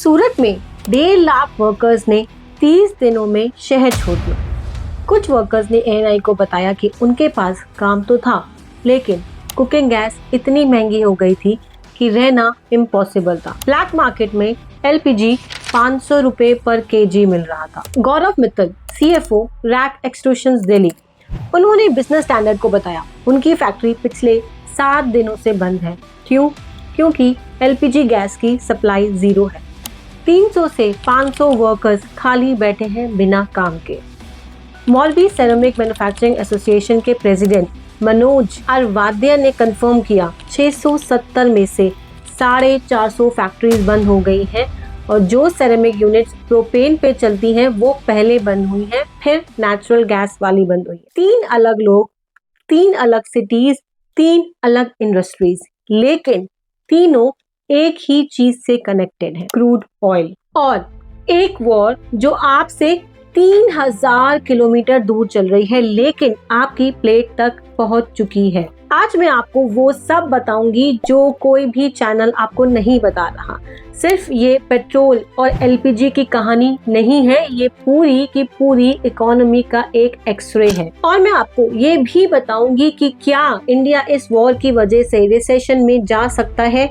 सूरत में 1.5 लाख वर्कर्स ने 30 दिनों में शहर छोड़ दिया। कुछ वर्कर्स ने एएनआई को बताया कि उनके पास काम तो था, लेकिन कुकिंग गैस इतनी महंगी हो गई थी कि रहना इम्पॉसिबल था। ब्लैक मार्केट में एलपीजी 500 रुपए पर केजी मिल रहा था। गौरव मित्तल, सीएफओ रैक एक्सट्रूशंस दिल्ली, उन्होंने बिजनेस स्टैंडर्ड को बताया उनकी फैक्ट्री पिछले 7 दिनों से बंद है। क्यों? क्योंकि एलपीजी गैस की सप्लाई जीरो है। 300 से 500 वर्कर्स खाली बैठे हैं बिना काम के। मौलवी सेरेमिक मैन्युफैक्चरिंग एसोसिएशन के प्रेसिडेंट मनोज अरवादिया ने कंफर्म किया 670 में से 450 फैक्ट्रीज बंद हो गई हैं और जो सेरेमिक यूनिट्स प्रोपेन पे चलती हैं वो पहले बंद हुई हैं, फिर नेचुरल गैस वाली बंद हुई। 3 अलग लोग, 3 अलग सिटीज, 3 अलग इंडस्ट्रीज, लेकिन तीनों एक ही चीज से कनेक्टेड है, क्रूड ऑयल। और एक वॉर जो आपसे 3000 किलोमीटर दूर चल रही है लेकिन आपकी प्लेट तक पहुंच चुकी है। आज मैं आपको वो सब बताऊंगी जो कोई भी चैनल आपको नहीं बता रहा। सिर्फ ये पेट्रोल और एलपीजी की कहानी नहीं है, ये पूरी की पूरी इकोनॉमी का एक एक्सरे है। और मैं आपको ये भी बताऊंगी कि क्या इंडिया इस वॉर की वजह से रिसेशन में जा सकता है,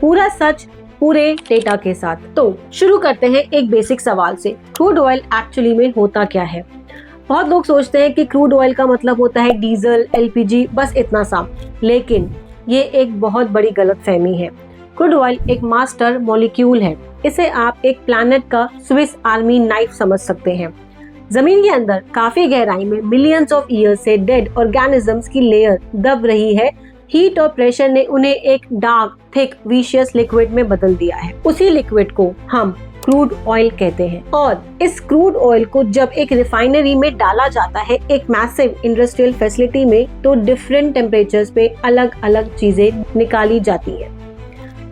पूरा सच पूरे डेटा के साथ। तो शुरू करते हैं एक बेसिक सवाल से, क्रूड ऑयल एक्चुअली में होता क्या है। बहुत लोग सोचते हैं कि क्रूड ऑयल का मतलब होता है डीजल, एलपीजी, बस इतना सा, लेकिन ये एक बहुत बड़ी गलतफहमी है। क्रूड ऑयल एक मास्टर मॉलिक्यूल है। इसे आप एक प्लैनेट का स्विस आर्मी नाइफ समझ सकते हैं। जमीन के अंदर काफी गहराई में मिलियंस ऑफ ईयर्स से डेड ऑर्गेनिजम्स की लेयर दब रही है। हीट और प्रेशर ने उन्हें एक डार्क, थिक, विशियस लिक्विड में बदल दिया है। उसी लिक्विड को हम क्रूड ऑयल कहते हैं। और इस क्रूड ऑयल को जब एक रिफाइनरी में डाला जाता है, एक मैसिव इंडस्ट्रियल फैसिलिटी में, तो डिफरेंट टेम्परेचर्स पे अलग अलग चीजें निकाली जाती है।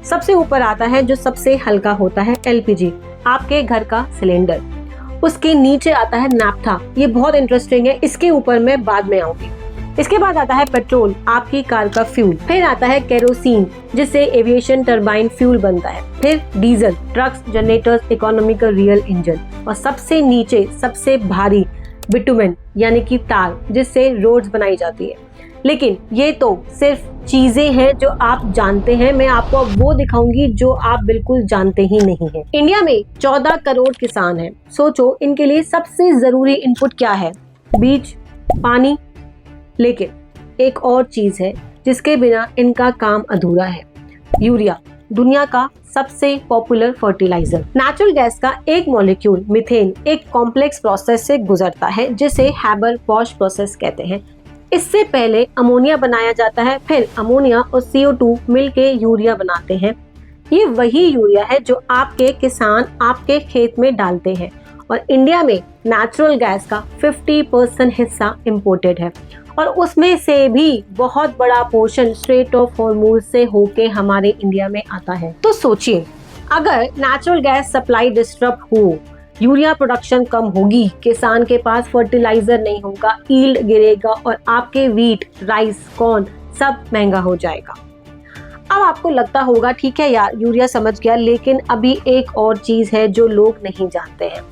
सबसे ऊपर आता है जो सबसे हल्का होता है, एलपीजी, आपके घर का सिलेंडर। उसके नीचे आता है नैप्था, ये बहुत इंटरेस्टिंग है, इसके ऊपर मैं बाद में आऊंगी। इसके बाद आता है पेट्रोल, आपकी कार का फ्यूल। फिर आता है केरोसिन, जिससे एविएशन टरबाइन फ्यूल बनता है। फिर डीजल, ट्रक्स, जनरेटर्स, इकोनॉमी का रियल इंजन। और सबसे नीचे सबसे भारी बिटुमेन, यानी कि तार, जिससे रोड्स बनाई जाती है। लेकिन ये तो सिर्फ चीजें हैं जो आप जानते हैं। मैं आपको अब वो दिखाऊंगी जो आप बिल्कुल जानते ही नहीं हैं। इंडिया में 14 करोड़ किसान हैं। सोचो इनके लिए सबसे जरूरी इनपुट क्या है? बीज, पानी। लेकिन एक और चीज है जिसके बिना इनका काम अधूरा है, यूरिया, दुनिया का सबसे पॉपुलर फर्टिलाइजर। नेचुरल गैस का एक मॉलिक्यूल मीथेन एक कॉम्प्लेक्स प्रोसेस से गुजरता है जिसे हैबर-बॉश प्रोसेस कहते हैं। इससे पहले अमोनिया बनाया जाता है, फिर अमोनिया और CO2 मिलके यूरिया बनाते हैं। ये वही यूरिया है जो आपके किसान आपके खेत में डालते हैं। और इंडिया में नेचुरल गैस का 50% हिस्सा इम्पोर्टेड है और उसमें से भी बहुत बड़ा पोर्शन स्ट्रेट ऑफ हॉर्मुज से होके हमारे इंडिया में आता है। तो सोचिए, अगर नेचुरल गैस सप्लाई डिस्टर्ब हो, यूरिया प्रोडक्शन कम होगी, किसान के पास फर्टिलाइजर नहीं होगा, यील्ड गिरेगा और आपके व्हीट, राइस, कॉर्न सब महंगा हो जाएगा। अब आपको लगता होगा ठीक है यार, यूरिया समझ गया, लेकिन अभी एक और चीज है जो लोग नहीं जानते हैं।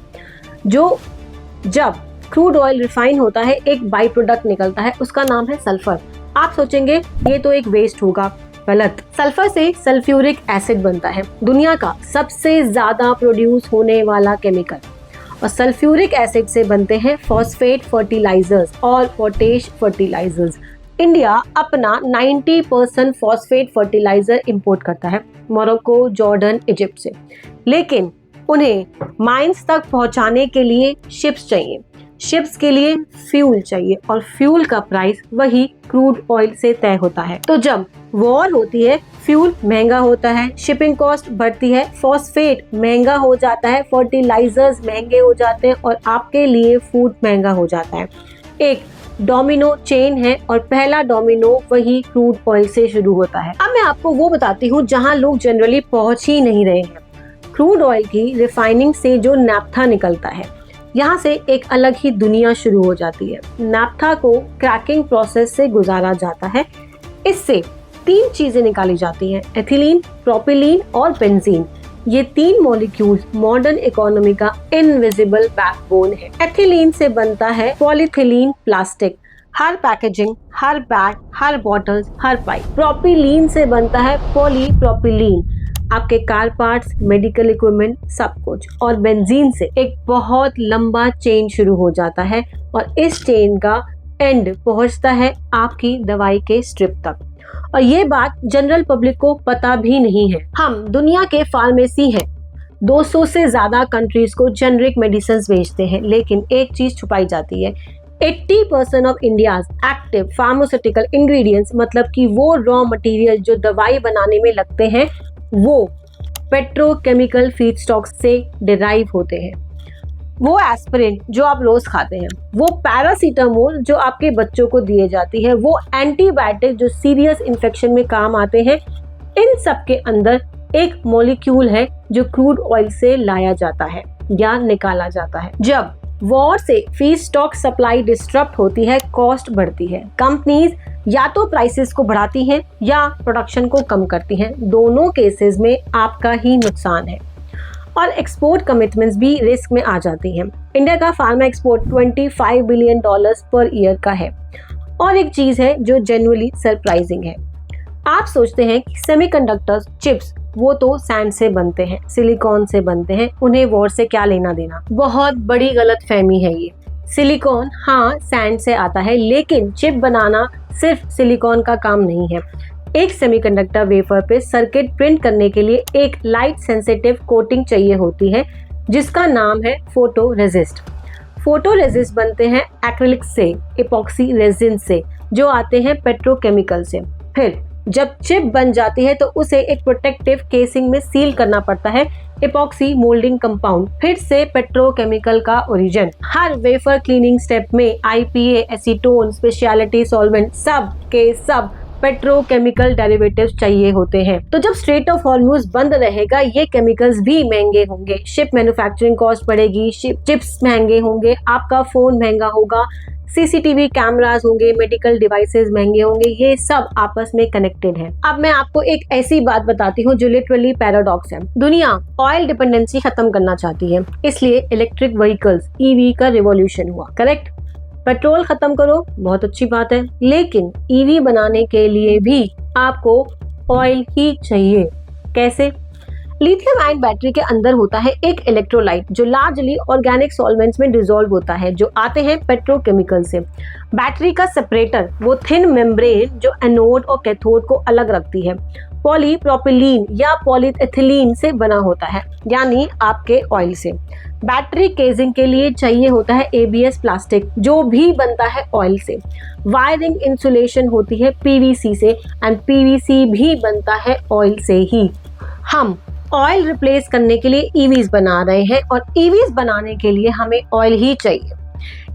जब क्रूड ऑयल रिफाइन होता है, एक बाई प्रोडक्ट निकलता है, उसका नाम है सल्फर। आप सोचेंगे ये तो एक वेस्ट होगा, गलत। सल्फर से सल्फ्यूरिक एसिड बनता है, दुनिया का सबसे ज्यादा प्रोड्यूस होने वाला केमिकल। और सल्फ्यूरिक एसिड से बनते हैं फॉस्फेट फर्टिलाइजर्स और पोटेश फर्टिलाइजर्स। इंडिया अपना 90% फॉस्फेट फर्टिलाइजर इंपोर्ट करता है, मोरक्को, जॉर्डन, इजिप्ट से। लेकिन उन्हें माइंस तक पहुंचाने के लिए शिप्स चाहिए, शिप्स के लिए फ्यूल चाहिए और फ्यूल का प्राइस वही क्रूड ऑयल से तय होता है। तो जब वॉर होती है, फ्यूल महंगा होता है, शिपिंग कॉस्ट बढ़ती है, फॉस्फेट महंगा हो जाता है, फर्टिलाइजर्स महंगे हो जाते हैं और आपके लिए फूड महंगा हो जाता है। एक डोमिनो चेन है और पहला डोमिनो वही क्रूड ऑयल से शुरू होता है। अब मैं आपको वो बताती हूँ जहाँ लोग जनरली पहुंच ही नहीं रहे हैं। क्रूड ऑयल की रिफाइनिंग से जो नैप्था निकलता है, यहाँ से एक अलग ही दुनिया शुरू हो जाती है। नैप्था को क्रैकिंग प्रोसेस से गुजारा जाता है। इससे 3 चीजें निकाली जाती हैं, एथिलीन, प्रोपिलीन और बेंजीन। ये 3 मॉलिक्यूल्स मॉडर्न इकोनॉमी का इनविजिबल बैकबोन है। एथिलीन से बनता है पॉलीथिलीन प्लास्टिक, हर पैकेजिंग, हर बैग, हर बॉटल्स, हर पाइप। प्रोपिलीन से बनता है पॉलीप्रोपिलीन, आपके कार पार्ट्स, मेडिकल इक्विपमेंट, सब कुछ। और बेंजीन से एक बहुत लंबा चेन शुरू हो जाता है और इस चेन का एंड पहुंचता है आपकी दवाई के स्ट्रिप तक। और ये बात जनरल पब्लिक को पता भी नहीं है। हम दुनिया के फार्मेसी हैं, 200 से ज्यादा कंट्रीज को जेनरिक मेडिसिन बेचते हैं, लेकिन एक चीज छुपाई जाती है। 80% of India's active pharmaceutical ingredients, मतलब कि वो रॉ मटेरियल जो दवाई बनाने में लगते हैं, वो पेट्रोकेमिकल फीडस्टॉक से डिराइव होते हैं। वो एस्पिरिन जो आप रोज खाते हैं, वो पैरासीटामोल जो आपके बच्चों को दिए जाती है, वो एंटीबायोटिक जो सीरियस इन्फेक्शन में काम आते हैं, इन सब के अंदर एक मॉलिक्यूल है जो क्रूड ऑयल से लाया जाता है या निकाला जाता है। जब वॉर से फीडस्टॉक सप्लाई डिस्टरप्ट होती है, कॉस्ट बढ़ती है, कंपनीज या तो प्राइसेस को बढ़ाती हैं या प्रोडक्शन को कम करती हैं। दोनों केसेस में आपका ही नुकसान है और एक्सपोर्ट कमिटमेंट्स भी रिस्क में आ जाती हैं। इंडिया का pharma export $25 billion per year का है। और एक चीज है जो जेन्युइनली सरप्राइजिंग है, आप सोचते हैं कि सेमीकंडक्टर्स, चिप्स, वो तो सैंड से बनते हैं, सिलिकॉन से बनते हैं, उन्हें वॉर से क्या लेना देना। बहुत बड़ी गलतफहमी है ये। सिलिकॉन हाँ सैंड से आता है, लेकिन चिप बनाना सिर्फ सिलिकॉन का काम नहीं है। एक सेमीकंडक्टर वेफर पे सर्किट प्रिंट करने के लिए एक लाइट सेंसिटिव कोटिंग चाहिए होती है जिसका नाम है फोटो रेजिस्ट। फोटो रेजिस्ट बनते हैं एक्रिलिक से, इपॉक्सी रेजिन से, जो आते हैं पेट्रोकेमिकल से। फिर जब चिप बन जाती है तो उसे एक प्रोटेक्टिव केसिंग में सील करना पड़ता है, इपॉक्सी मोल्डिंग कंपाउंड, फिर से पेट्रोकेमिकल का ओरिजिन। हर वेफर क्लीनिंग स्टेप में आईपीए, एसीटोन, स्पेशलिटी सॉल्वेंट, सब के सब पेट्रोकेमिकल डेरिवेटिव्स चाहिए होते हैं। तो जब स्ट्रेट ऑफ हॉर्मुज बंद रहेगा, ये केमिकल्स भी महंगे होंगे, शिप मैन्युफैक्चरिंग कॉस्ट बढ़ेगी, चिप्स महंगे होंगे, आपका फोन महंगा होगा, सीसीटीवी कैमरास होंगे, मेडिकल डिवाइसेस महंगे होंगे, ये सब आपस में कनेक्टेड है। अब मैं आपको एक ऐसी बात बताती हूँ जो लिटरली पैराडॉक्स है। दुनिया ऑयल डिपेंडेंसी खत्म करना चाहती है, इसलिए इलेक्ट्रिक व्हीकल्स, ईवी का रिवॉल्यूशन हुआ। करेक्ट? पेट्रोल खत्म करो, बहुत अच्छी बात है, लेकिन ईवी बनाने के लिए भी आपको ऑयल ही चाहिए। कैसे? लिथियम आयन बैटरी के अंदर होता है एक इलेक्ट्रोलाइट जो लार्जली ऑर्गेनिक सॉल्वेंट्स में डिसॉल्व होता है, जो आते हैं पेट्रोकेमिकल से। बैटरी का सेपरेटर वो थिन मेम्ब्रेन जो एनोड और कैथोड को अलग रखती है, पॉलीप्रोपिलीन या पॉलीएथिलीन से बना होता है, यानी आपके ऑयल से। बैटरी केसिंग के लिए चाहिए होता है एबीएस प्लास्टिक जो भी बनता है ऑयल से। वायरिंग इंसुलेशन होती है पीवीसी से, एंड पीवीसी भी बनता है ऑयल से ही। हम ऑयल रिप्लेस करने के लिए ईवीज बना रहे हैं और ईवीज बनाने के लिए हमें ऑयल ही चाहिए।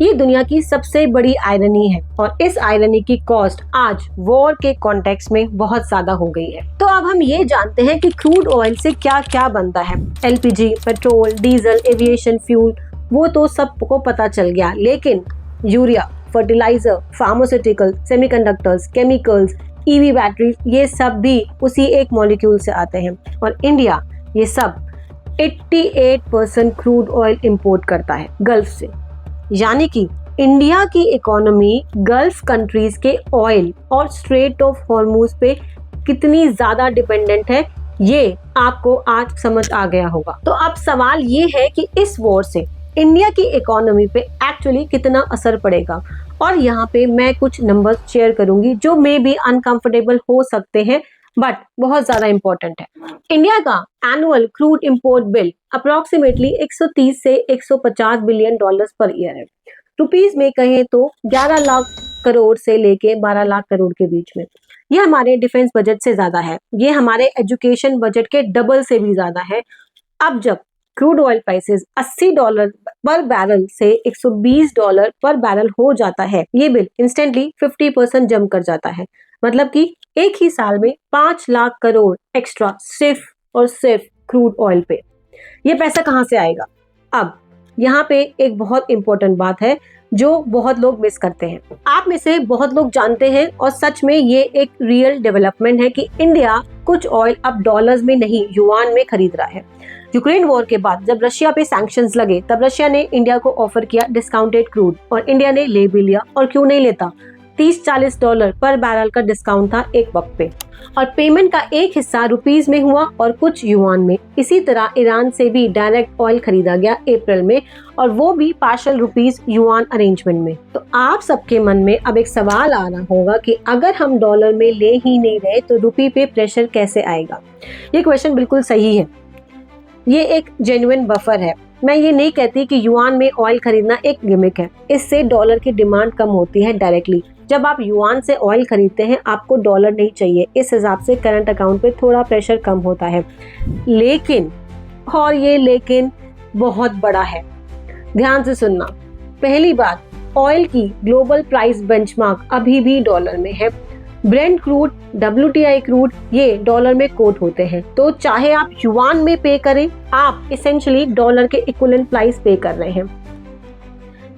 ये दुनिया की सबसे बड़ी आयरनी है और इस आयरनी की कॉस्ट आज वॉर के कॉन्टेक्स्ट में बहुत ज्यादा हो गई है। तो अब हम ये जानते हैं कि क्रूड ऑयल से क्या क्या बनता है। LPG, petrol, diesel, aviation fuel, वो तो सबको पता चल गया, लेकिन urea, fertiliser, pharmaceutical, semiconductors, chemicals, EV batteries, ये सब भी उसी एक मॉलिक्यूल से आते हैं। और इंडिया ये सब 88% क्रूड ऑयल इंपोर्ट करता है गल्फ से। यानी कि इंडिया की इकोनॉमी गल्फ कंट्रीज के ऑयल और स्ट्रेट ऑफ हॉर्मुज पे कितनी ज्यादा डिपेंडेंट है, ये आपको आज समझ आ गया होगा। तो अब सवाल ये है कि इस वॉर से इंडिया की इकोनॉमी पे एक्चुअली कितना असर पड़ेगा, और यहाँ पे मैं कुछ नंबर्स शेयर करूंगी जो मे बी अनकंफर्टेबल हो सकते हैं बट बहुत ज्यादा इंपॉर्टेंट है। इंडिया का annual crude import bill approximately 130 से 150 बिलियन डॉलर्स पर ईयर है। रुपीज में कहें तो 11 लाख करोड़ से लेके 12 लाख करोड़ के बीच में। यह हमारे डिफेंस बजट से ज्यादा है, ये हमारे एजुकेशन बजट के डबल से भी ज्यादा है। अब जब क्रूड ऑयल प्राइसेस $80 पर बैरल से $120 पर बैरल हो जाता है, ये बिल इंस्टेंटली 50% जंप कर जाता है। मतलब कि एक ही साल में 5 लाख करोड़ एक्स्ट्रा सिर्फ और सिर्फ क्रूड ऑयल पे। ये पैसा कहाँ से आएगा? अब यहाँ पे एक बहुत इंपॉर्टेंट बात है, जो बहुत लोग मिस करते हैं। आप में से बहुत लोग जानते हैं और सच में ये एक रियल डेवलपमेंट है कि इंडिया कुछ ऑयल अब डॉलर्स में नहीं युआन में खरीद रहा है। यूक्रेन वॉर के बाद जब रशिया पे सैंक्शंस लगे तब रशिया ने इंडिया को ऑफर किया डिस्काउंटेड क्रूड और इंडिया ने ले भी लिया। और क्यों नहीं लेता, $30-40 पर बैरल का डिस्काउंट था एक वक्त पे और पेमेंट का एक हिस्सा रुपीस में हुआ और कुछ युआन में। इसी तरह ईरान से भी डायरेक्ट ऑयल खरीदा गया अप्रैल में और वो भी पार्शियल रुपीस युआन अरेंजमेंट में। तो आप सबके मन में अब एक सवाल आ रहा होगा कि अगर हम डॉलर में ले ही नहीं रहे तो रुपये पे प्रेशर कैसे आएगा। ये क्वेश्चन बिल्कुल सही है, ये एक जेन्युइन बफर है। मैं ये नहीं कहती कि युआन में ऑयल खरीदना एक गिमिक है, इससे डॉलर की डिमांड कम होती है डायरेक्टली। जब आप युआन से ऑयल खरीदते हैं आपको डॉलर नहीं चाहिए, इस हिसाब से करंट अकाउंट पे थोड़ा प्रेशर कम होता है। लेकिन, और ये लेकिन बहुत बड़ा है, ध्यान से सुनना। पहली बात, ऑयल की ग्लोबल प्राइस बेंचमार्क अभी भी डॉलर में है। ब्रेंट क्रूड, WTI क्रूड ये डॉलर में कोट होते हैं, तो चाहे आप युआन में पे करें, आप इसेंशियली डॉलर के इक्विवेलेंट प्राइस पे कर रहे हैं।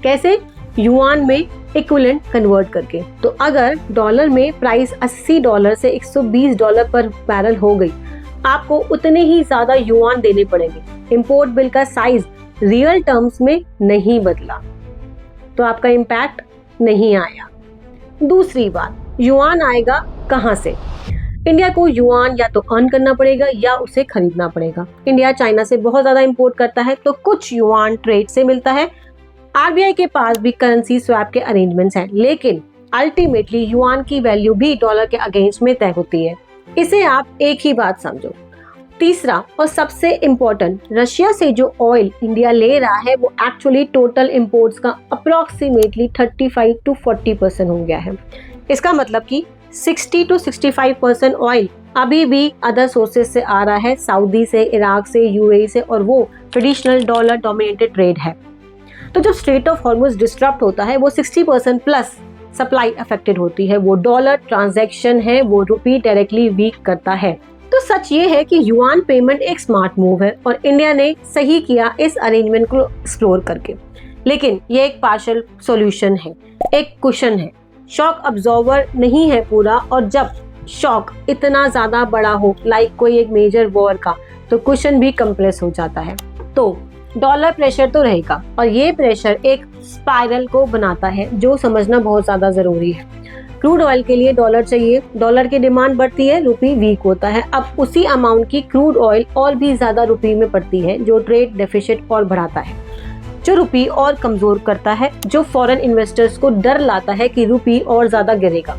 कैसे? युआन में इक्विवेलेंट कन्वर्ट करके। तो अगर डॉलर में प्राइस $80 से $120 पर बैरल हो गई, आपको उतने ही ज्यादा युआन देने पड़ेंगे। इंपोर्ट बिल का साइज रियल टर्म्स में नहीं बदला, तो आपका इम्पैक्ट नहीं आया। दूसरी बात, युआन आएगा कहां से? इंडिया को युआन या तो अर्न करना पड़ेगा या उसे खरीदना पड़ेगा। इंडिया चाइना से बहुत ज्यादा इंपोर्ट करता है, तो कुछ युआन ट्रेड से मिलता है। आरबीआई के पास भी करेंसी स्वैप के अरेंजमेंट्स हैं, लेकिन अल्टीमेटली युआन की वैल्यू भी डॉलर के अगेंस्ट में तय होती है। इसे आप एक ही बात समझो। तीसरा और सबसे इम्पोर्टेंट, रशिया से जो ऑयल इंडिया ले रहा है वो एक्चुअली टोटल इंपोर्ट्स का अप्रोक्सीमेटली 35 to 40% हो गया है। इसका मतलब कि 60 to 65% ऑयल अभी भी अदर सोर्सेज से आ रहा है, सऊदी से, इराक से, यूएई से, और वो ट्रेडिशनल डॉलर डोमिनेटेड ट्रेड है। तो जब स्ट्रेट ऑफ हॉर्मुज़ डिस्टर्ब होता है वो 60% प्लस सप्लाई अफेक्टेड होती है। वो डॉलर ट्रांजैक्शन है, वो रुपी डायरेक्टली वीक करता है। तो सच ये है कि युआन पेमेंट एक स्मार्ट मूव है और इंडिया ने सही किया इस अरेंजमेंट को एक्सप्लोर करके। लेकिन ये एक पार्शियल सॉल्यूशन है, एक कुशन है, शॉक अब्जॉर्बर नहीं है पूरा। और जब शॉक इतना ज्यादा बड़ा हो, लाइक कोई एक मेजर वॉर का, तो कुशन भी कंप्रेस हो जाता है। तो डॉलर प्रेशर तो रहेगा और ये प्रेशर एक स्पाइरल को बनाता है, जो समझना बहुत ज्यादा जरूरी है। क्रूड ऑयल के लिए डॉलर चाहिए, डॉलर की डिमांड बढ़ती है, रुपी वीक होता है। अब उसी अमाउंट की क्रूड ऑयल और भी ज्यादा रुपी में पड़ती है, जो ट्रेड डेफिसिट और बढ़ाता है, जो रुपी और कमजोर करता है, जो फॉरेन इन्वेस्टर्स को डर लाता है कि रुपी और ज्यादा गिरेगा।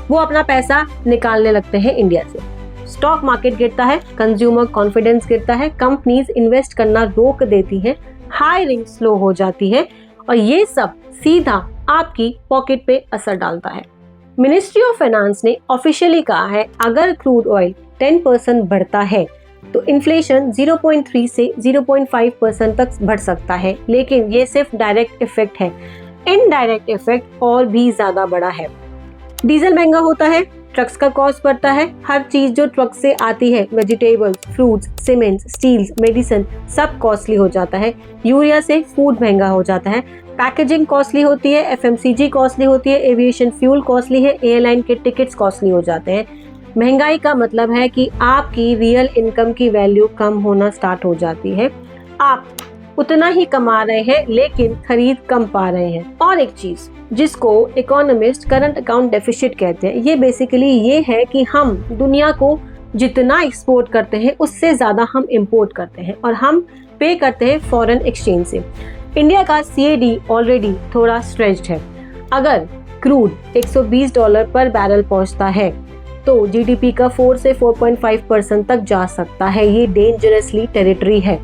वो अपना पैसा निकालने लगते हैं इंडिया से। स्टॉक मार्केट गिरता है, कंज्यूमर कॉन्फिडेंस गिरता है, कंपनीज इन्वेस्ट करना रोक देती है, हायरिंग स्लो हो जाती है और ये सब सीधा आपकी पॉकेट पे असर डालता है। मिनिस्ट्री ऑफ फाइनेंस ने ऑफिशियली कहा है अगर क्रूड ऑयल 10% बढ़ता है तो इन्फ्लेशन 0.3 से 0.5% तक बढ़ सकता है। लेकिन ये सिर्फ डायरेक्ट इफेक्ट है, इनडायरेक्ट इफेक्ट और भी ज्यादा बड़ा है। डीजल महंगा होता है, ट्रक्स का कॉस्ट बढ़ता है, हर चीज जो ट्रक से आती है, vegetables, fruits, cements, steels, medicine, सब कॉस्टली हो जाता है। यूरिया से फूड महंगा हो जाता है, पैकेजिंग कॉस्टली होती है, एफएमसीजी कॉस्टली होती है, एविएशन फ्यूल कॉस्टली है, एयरलाइन के टिकट्स कॉस्टली हो जाते हैं। महंगाई का मतलब है कि आपकी रियल इनकम की वैल्यू कम होना स्टार्ट हो जाती है। आप उतना ही कमा रहे हैं लेकिन खरीद कम पा रहे हैं। और एक चीज जिसको इकोनॉमिस्ट करंट अकाउंट डेफिसिट कहते हैं, ये बेसिकली ये है कि हम दुनिया को जितना एक्सपोर्ट करते हैं उससे ज्यादा हम इंपोर्ट करते हैं और हम पे करते हैं फॉरेन एक्सचेंज से। इंडिया का CAD ऑलरेडी थोड़ा स्ट्रेच्ड है। अगर क्रूड $120 पर बैरल पहुंचता है तो GDP का 4 से 4.5% तक जा सकता है। ये डेंजरसली टेरिटरी है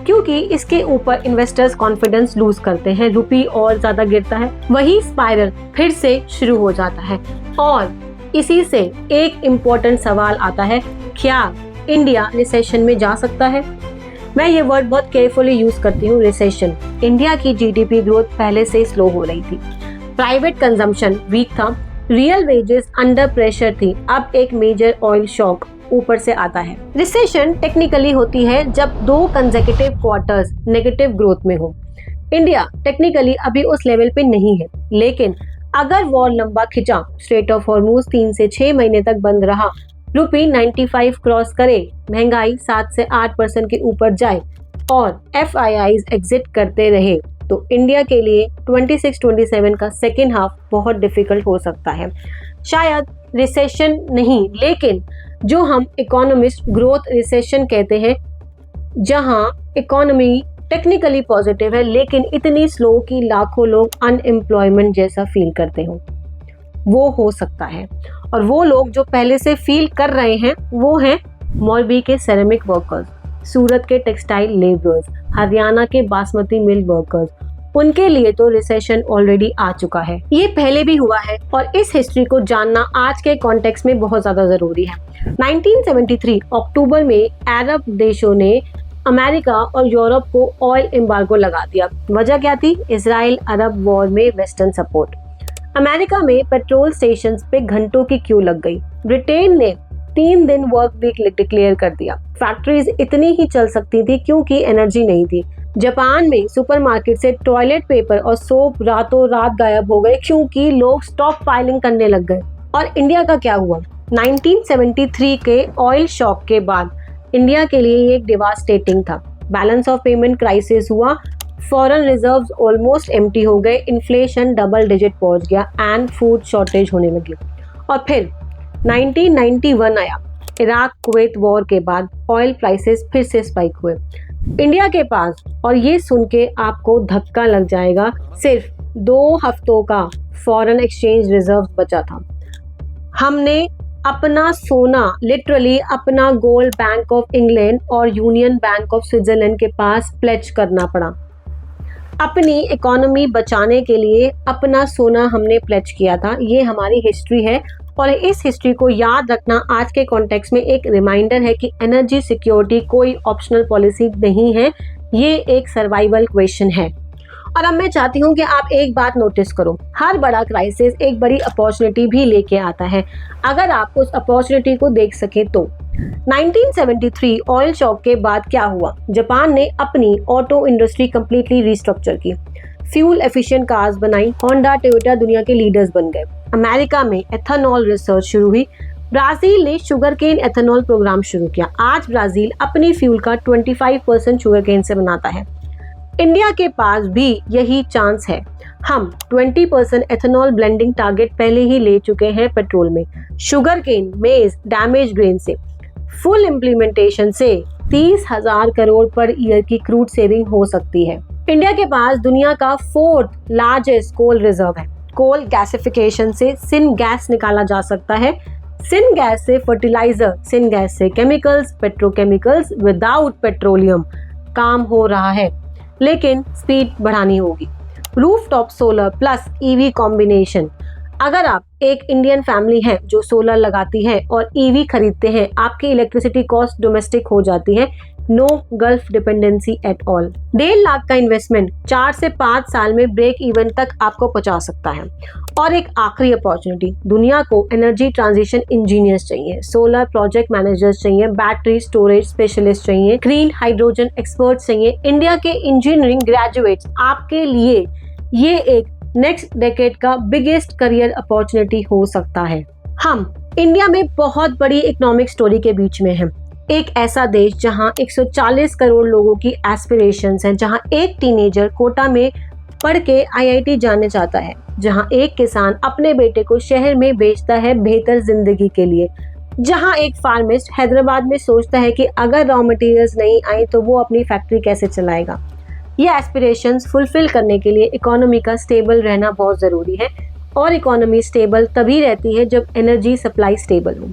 क्योंकि इसके ऊपर इन्वेस्टर्स कॉन्फिडेंस लूज करते हैं, रुपी और ज्यादा गिरता है, वही स्पाइरल फिर से शुरू हो जाता है। और इसी से एक इम्पोर्टेंट सवाल आता है, क्या इंडिया रिसेशन में जा सकता है? मैं ये वर्ड बहुत केयरफुली यूज करती हूँ, रिसेशन। इंडिया की GDP ग्रोथ पहले से स्लो हो रही थी, प्राइवेट कंजम्पशन वीक था, रियल वेजेस अंडर प्रेशर थी। अब एक मेजर ऑयल शॉक ऊपर से आता है। रिसेशन टेक्निकली होती है जब 2 कंसेक्यूटिव क्वार्टर्स नेगेटिव ग्रोथ में हो। इंडिया टेक्निकली अभी उस लेवल पे नहीं है, लेकिन अगर वॉर लंबा खिंचा, स्ट्रेट ऑफ हॉर्मूज 3 से 6 महीने तक बंद रहा, रुपी 95 क्रॉस करे, महंगाई 7 से 8% के ऊपर जाए और FIIs एग्जिट करते रहे, तो इंडिया के लिए 26-27 का सेकेंड हाफ बहुत डिफिकल्ट हो सकता है। शायद रिसेशन नहीं, लेकिन जो हम इकोनॉमिस्ट ग्रोथ रिसेशन कहते हैं, जहां इकोनॉमी टेक्निकली पॉजिटिव है लेकिन इतनी स्लो कि लाखों लोग अनएम्प्लॉयमेंट जैसा फील करते हो, वो हो सकता है। और वो लोग जो पहले से फील कर रहे हैं वो हैं मौलवी के सेरेमिक वर्कर्स, सूरत के टेक्सटाइल लेबरर्स, हरियाणा के बासमती मिल वर्कर्स। उनके लिए तो रिसेशन ऑलरेडी आ चुका है, ये पहले भी हुआ है और इस हिस्ट्री को जानना आज के कॉन्टेक्स्ट में बहुत ज्यादा जरूरी है। 1973 अक्टूबर में अरब देशों ने अमेरिका और यूरोप को ऑयल एम्बार्गो लगा दिया। वजह क्या थी? इजराइल अरब वॉर में वेस्टर्न सपोर्ट। अमेरिका में पेट्रोल स्टेशंस पे घंटों की क्यू लग गई। ब्रिटेन ने 3 दिन वर्क वीक डिक्लेयर कर दिया। फैक्ट्रीज इतनी ही चल सकती थी क्योंकि एनर्जी नहीं थी। जापान में सुपरमार्केट से टॉयलेट पेपर और सोप रातों रात गायब हो गए क्योंकि लोग स्टॉक पाइलिंग करने लग गए। और इंडिया का क्या हुआ? 1973 के ऑयल शॉक के बाद इंडिया के लिए ये एक डिवास्टेटिंग था। बैलेंस ऑफ पेमेंट क्राइसिस हुआ, फॉरेन रिजर्व्स ऑलमोस्ट एम्प्टी हो गए, इन्फ्लेशन डबल डिजिट पहुंच गया एंड फूड शॉर्टेज होने लगी। और फिर 1991 आया, इराक कुवैत वॉर के बाद ऑयल प्राइसेस फिर से स्पाइक हुए। इंडिया के पास, और ये सुन के आपको धक्का लग जाएगा, सिर्फ 2 हफ्तों का फॉरेन एक्सचेंज रिजर्व बचा था। हमने अपना सोना, लिटरली अपना गोल्ड बैंक ऑफ इंग्लैंड और यूनियन बैंक ऑफ स्विट्जरलैंड के पास प्लेज करना पड़ा। अपनी इकोनॉमी बचाने के लिए अपना सोना हमने प्लेज किया था। ये हमारी हिस्ट्री है और इस हिस्ट्री को याद रखना आज के कॉन्टेक्स्ट में एक रिमाइंडर है कि एनर्जी सिक्योरिटी कोई ऑप्शनल पॉलिसी नहीं है, ये एक सर्वाइवल क्वेश्चन है। और अब मैं चाहती हूँ कि आप एक बात नोटिस करो, हर बड़ा क्राइसिस एक बड़ी अपॉर्चुनिटी भी लेके आता है, अगर आप उस अपॉर्चुनिटी को देख सके तो। 1973 ऑयल शॉक के बाद क्या हुआ? जापान ने अपनी ऑटो इंडस्ट्री कंप्लीटली रिस्ट्रक्चर की, फ्यूल एफिशिएंट कार्स बनाई, होंडा टोयोटा दुनिया के लीडर्स बन गए। अमेरिका में एथेनॉल रिसर्च शुरू हुई। ब्राजील ने शुगर केन एथेनॉल प्रोग्राम शुरू किया। आज ब्राजील अपनी फ्यूल का 25% शुगर केन से बनाता है। इंडिया के पास भी यही चांस है। हम 20% एथेनॉल ब्लेंडिंग टारगेट पहले ही ले चुके हैं पेट्रोल में। शुगर केन, मेज, डैमेज ग्रेन से फुल इम्प्लीमेंटेशन से 30,000 करोड़ पर ईयर की क्रूड सेविंग हो सकती है। इंडिया के पास दुनिया का 4th लार्जेस्ट कोल रिजर्व है। कोल गैसिफिकेशन से सिन गैस निकाला जा सकता है। सिन गैस से फर्टिलाइजर, सिन गैस से केमिकल्स, पेट्रोकेमिकल्स, विदाउट पेट्रोलियम काम हो रहा है, लेकिन स्पीड बढ़ानी होगी। Rooftop solar plus EV combination. अगर आप एक इंडियन फैमिली है जो सोलर लगाती है और ईवी खरीदते हैं, आपकी इलेक्ट्रिसिटी कॉस्ट डोमेस्टिक हो जाती है। No Gulf dependency at all. 1.5 lakh का इन्वेस्टमेंट 4 से 5 साल में ब्रेक इवन तक आपको पहुंचा सकता है। और एक आखिरी अपॉर्चुनिटी, दुनिया को एनर्जी ट्रांजिशन इंजीनियर्स चाहिए, सोलर प्रोजेक्ट मैनेजर्स चाहिए, बैटरी स्टोरेज स्पेशलिस्ट चाहिए, ग्रीन हाइड्रोजन एक्सपर्ट्स चाहिए। इंडिया के इंजीनियरिंग ग्रेजुएट्स आपके लिए ये एक नेक्स्ट डेकेड का बिगेस्ट करियर अपॉर्चुनिटी हो सकता है। हम इंडिया में बहुत बड़ी इकोनॉमिक स्टोरी के बीच में हैं। एक ऐसा देश जहां 140 करोड़ लोगों की एस्पिरेशंस हैं, जहां एक टीनेजर कोटा में पढ़ के IIT जाने चाहता है, जहां एक किसान अपने बेटे को शहर में भेजता है बेहतर जिंदगी के लिए, जहां एक फार्मिस्ट हैदराबाद में सोचता है कि अगर रॉ मटेरियल्स नहीं आए तो वो अपनी फैक्ट्री कैसे चलाएगा। ये एस्पिरेशंस फुलफिल करने के लिए इकोनॉमी का स्टेबल रहना बहुत ज़रूरी है, और इकोनॉमी स्टेबल तभी रहती है जब एनर्जी सप्लाई स्टेबल हो।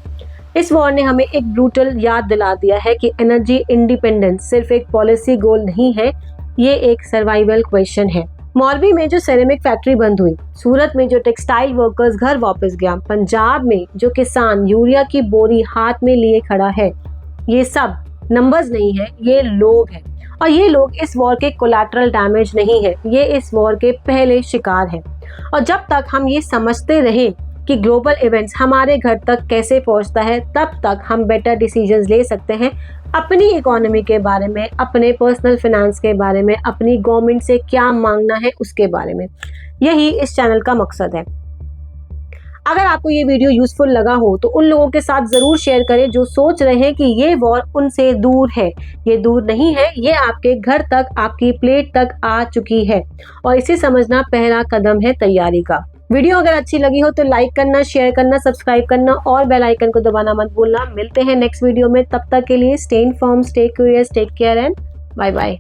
इस वॉर ने हमें एक ब्रूटल याद दिला दिया है कि एनर्जी इंडिपेंडेंस सिर्फ एक पॉलिसी गोल नहीं है, ये एक सर्वाइवल क्वेश्चन है। मौलवी में जो सेरेमिक फैक्ट्री बंद हुई, सूरत में जो टेक्सटाइल वर्कर्स घर वापस गया, पंजाब में जो किसान यूरिया की बोरी हाथ में लिए खड़ा है, ये सब नंबर्स नहीं है, ये लोग हैं। और ये लोग इस वॉर के कोलैटरल डैमेज नहीं है, ये इस वॉर के पहले शिकार हैं। और जब तक हम ये समझते रहें कि ग्लोबल इवेंट्स हमारे घर तक कैसे पहुंचता है, तब तक हम बेटर डिसीजंस ले सकते हैं। अपनी इकोनॉमी के बारे में, अपने पर्सनल फाइनेंस के बारे में, अपनी गवर्नमेंट से क्या मांगना है उसके बारे में। यही इस चैनल का मकसद है। अगर आपको ये वीडियो यूजफुल लगा हो तो उन लोगों के साथ ज़रूर शेयर करें जो सोच रहे हैं कि ये वॉर उनसे दूर है। ये दूर नहीं है, ये आपके घर तक, आपकी प्लेट तक आ चुकी है और इसे समझना पहला कदम है तैयारी का। वीडियो अगर अच्छी लगी हो तो लाइक करना, शेयर करना, सब्सक्राइब करना और बेल आइकन को दबाना मत भूलना। मिलते हैं नेक्स्ट वीडियो में, तब तक के लिए stay informed, stay curious, take care and bye bye.